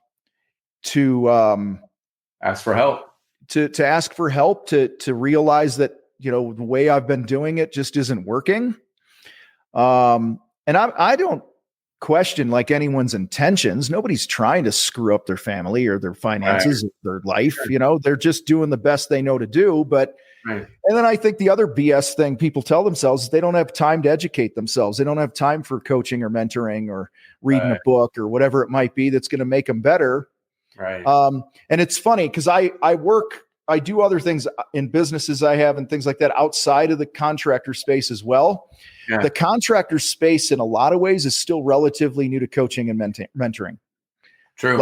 ask for help, to ask for help, to realize that, the way I've been doing it just isn't working. And I don't question like anyone's intentions. Nobody's trying to screw up their family or their finances, or their life. They're just doing the best they know to do. But, and then I think the other BS thing people tell themselves is they don't have time to educate themselves. They don't have time for coaching or mentoring or reading a book or whatever it might be that's going to make them better. Right. And it's funny because I do other things in businesses I have and things like that outside of the contractor space as well. Yeah. The contractor space in a lot of ways is still relatively new to coaching and mentoring. True.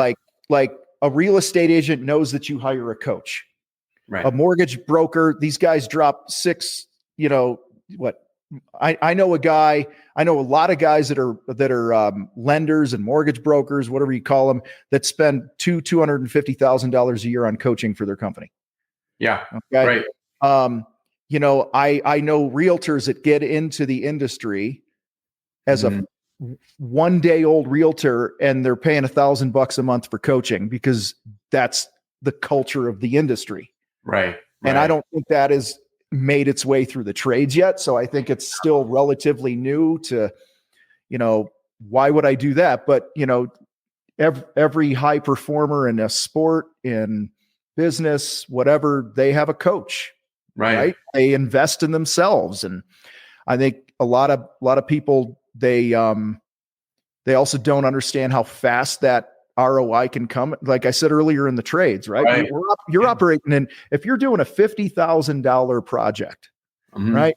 Like a real estate agent knows that you hire a coach. Right. A mortgage broker, these guys drop six, I know a lot of guys that are lenders and mortgage brokers, whatever you call them, that spend $250,000 a year on coaching for their company. Yeah. Okay. Right. I know realtors that get into the industry as a 1 day old realtor, and they're paying $1,000 a month for coaching because that's the culture of the industry. Right. And I don't think that has made its way through the trades yet. So I think it's still relatively new to, why would I do that? But, every high performer in a sport, in business, whatever, they have a coach, right? They invest in themselves. And I think a lot of people, they also don't understand how fast that ROI can come. Like I said earlier in the trades, right? You're operating in, if you're doing a $50,000 project, right?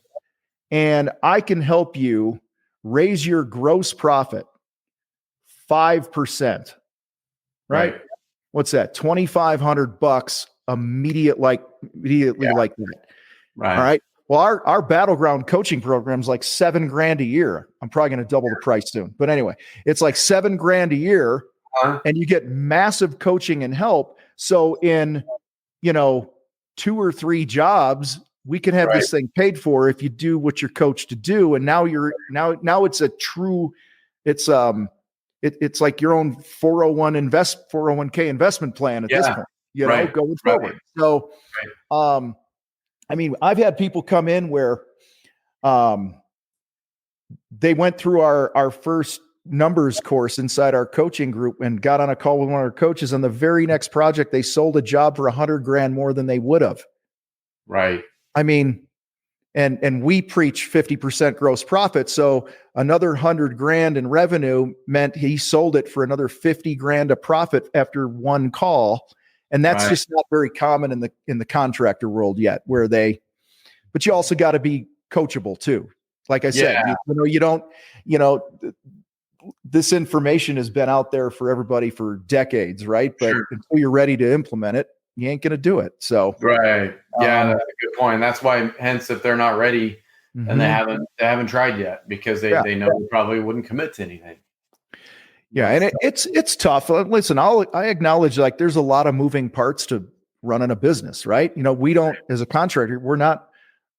And I can help you raise your gross profit 5%, right? What's that? $2,500 immediately like that. Right. All right. Well, our battleground coaching program is like $7,000 a year. I'm probably going to double the price soon, but anyway, it's like $7,000 a year. and you get massive coaching and help. So in, 2 or 3 jobs, we can have this thing paid for if you do what you're coached to do. And now now it's a true, it's like your own 401k investment plan at this point, going forward. So, I mean, I've had people come in where, they went through our first numbers course inside our coaching group and got on a call with one of our coaches. On the very next project, they sold a job for $100,000 more than they would have. Right. I mean, and we preach 50% gross profit. So another $100,000 in revenue meant he sold it for another $50,000 of profit after one call. And that's just not very common in the contractor world yet, but you also got to be coachable too. Like I said, you don't, this information has been out there for everybody for decades, right? But until you're ready to implement it, you ain't going to do it. So, that's a good point. That's why, hence, if they're not ready and they haven't tried yet, because they know they probably wouldn't commit to anything. Yeah. And it's tough. Listen, I acknowledge, like, there's a lot of moving parts to running a business, right? We don't, as a contractor, we're not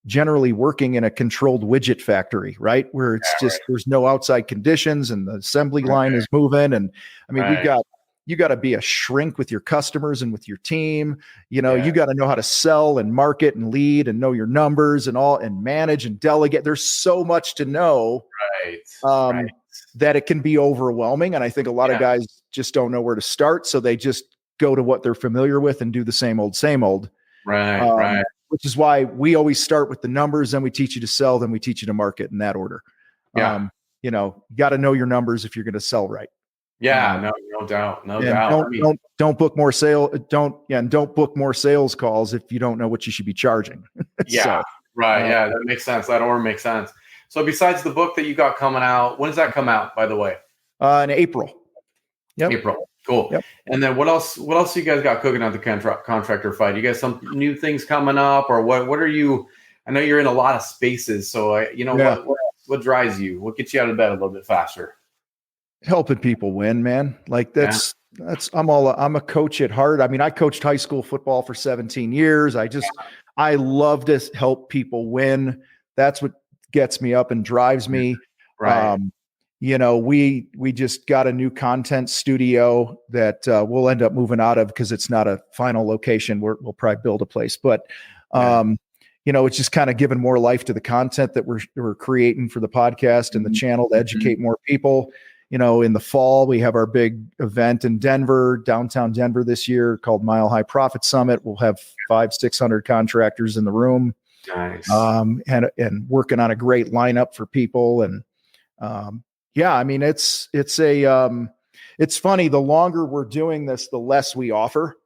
generally working in a controlled widget factory, right? Where it's there's no outside conditions and the assembly line is moving. And I mean, you got to be a shrink with your customers and with your team. You got to know how to sell and market and lead and know your numbers and manage and delegate. There's so much to know that it can be overwhelming. And I think a lot of guys just don't know where to start. So they just go to what they're familiar with and do the same old. Right. Which is why we always start with the numbers, then we teach you to sell, then we teach you to market in that order. You got to know your numbers if you're going to sell right. No doubt. Don't book more don't book more sales calls if you don't know what you should be charging. That makes sense. That order makes sense. So besides the book that you got coming out, when does that come out, by the way? In April. April. Cool. Yep. And then what else you guys got cooking on the contractor fight? You guys some new things coming up, or what are you? I know you're in a lot of spaces, so what drives you? What gets you out of bed a little bit faster? Helping people win, man. Like that's I'm a coach at heart. I mean, I coached high school football for 17 years. I love to help people win. That's what gets me up and drives me. Right. We just got a new content studio that we'll end up moving out of because it's not a final location. We'll probably build a place, but it's just kind of giving more life to the content that we're creating for the podcast and the channel to educate more people. In the fall, we have our big event in downtown Denver this year called Mile High Profit Summit. We'll have 500-600 contractors in the room. Nice. And working on a great lineup for people. And, I mean, it's funny. The longer we're doing this, the less we offer.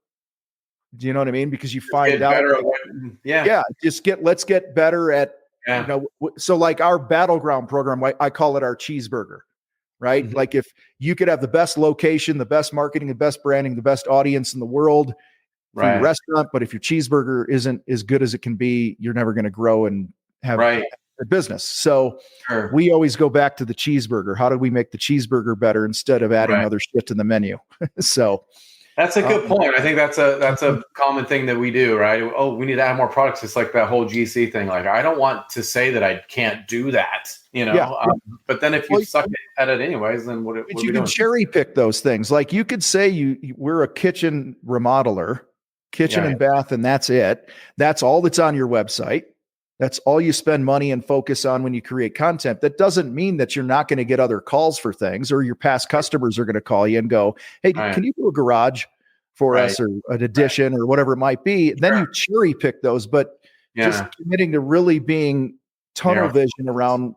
Do you know what I mean? Because you find out, let's get better at, so like our battleground program, I call it our cheeseburger, right? Mm-hmm. Like if you could have the best location, the best marketing, the best branding, the best audience in the world for your restaurant, but if your cheeseburger isn't as good as it can be, you're never going to grow and have a business. So we always go back to the cheeseburger. How do we make the cheeseburger better instead of adding other shit to the menu? So that's a good point. I think that's a common thing that we do, right? Oh, we need to add more products. It's like that whole GC thing. Like, I don't want to say that I can't do that, but then if you suck at it anyways, then what you can cherry pick those things. Like you could say we're a kitchen remodeler, kitchen and bath, and that's it. That's all that's on your website. That's all you spend money and focus on when you create content. That doesn't mean that you're not going to get other calls for things, or your past customers are going to call you and go, "Hey, can you do a garage for us, or an addition, or whatever it might be?" Then you cherry pick those, but just committing to really being tunnel vision around,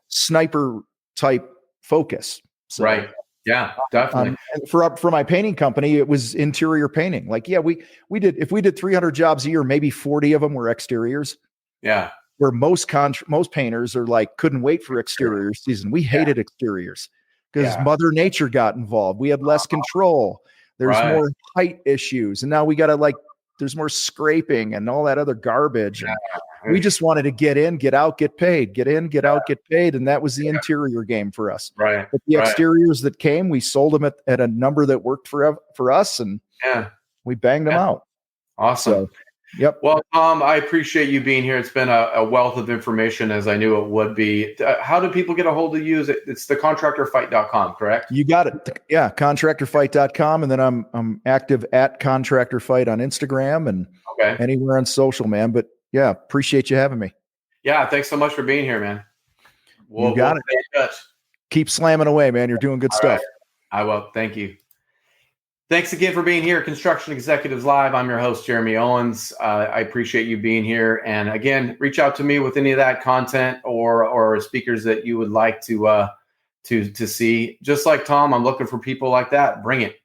sniper type focus. So, right. Yeah, definitely. And for my painting company, it was interior painting. Like, we did 300 jobs a year, maybe 40 of them were exteriors. Yeah. Where most painters are like, couldn't wait for exterior season. We hated exteriors because Mother Nature got involved. We had less control. There's more height issues. And now we got to there's more scraping and all that other garbage. We just wanted to get in, get out, get paid, get in, get out, get paid. And that was the interior game for us. Right. But the exteriors that came, we sold them at a number that worked for us. And we banged them out. Awesome. So, yep. Well, Tom, I appreciate you being here. It's been a wealth of information, as I knew it would be. How do people get a hold of you? It's thecontractorfight.com, correct? You got it. Yeah, contractorfight.com. And then I'm active at Contractor Fight on Instagram and anywhere on social, man. But yeah, appreciate you having me. Yeah, thanks so much for being here, man. You got it. Stay in touch. Keep slamming away, man. You're doing good stuff. Right. I will. Thank you. Thanks again for being here, Construction Executives Live. I'm your host, Jeremy Owens. I appreciate you being here. And again, reach out to me with any of that content or speakers that you would like to see. Just like Tom, I'm looking for people like that. Bring it.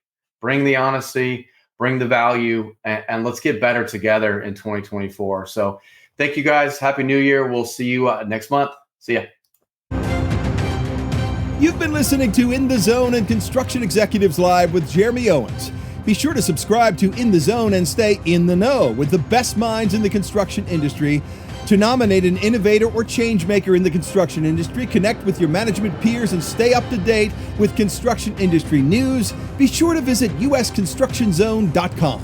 Bring the honesty, bring the value, and let's get better together in 2024. So thank you guys. Happy New Year. We'll see you next month. See ya. You've been listening to In the Zone and Construction Executives Live with Jeremy Owens. Be sure to subscribe to In the Zone and stay in the know with the best minds in the construction industry. To nominate an innovator or change maker in the construction industry, connect with your management peers and stay up to date with construction industry news. Be sure to visit usconstructionzone.com.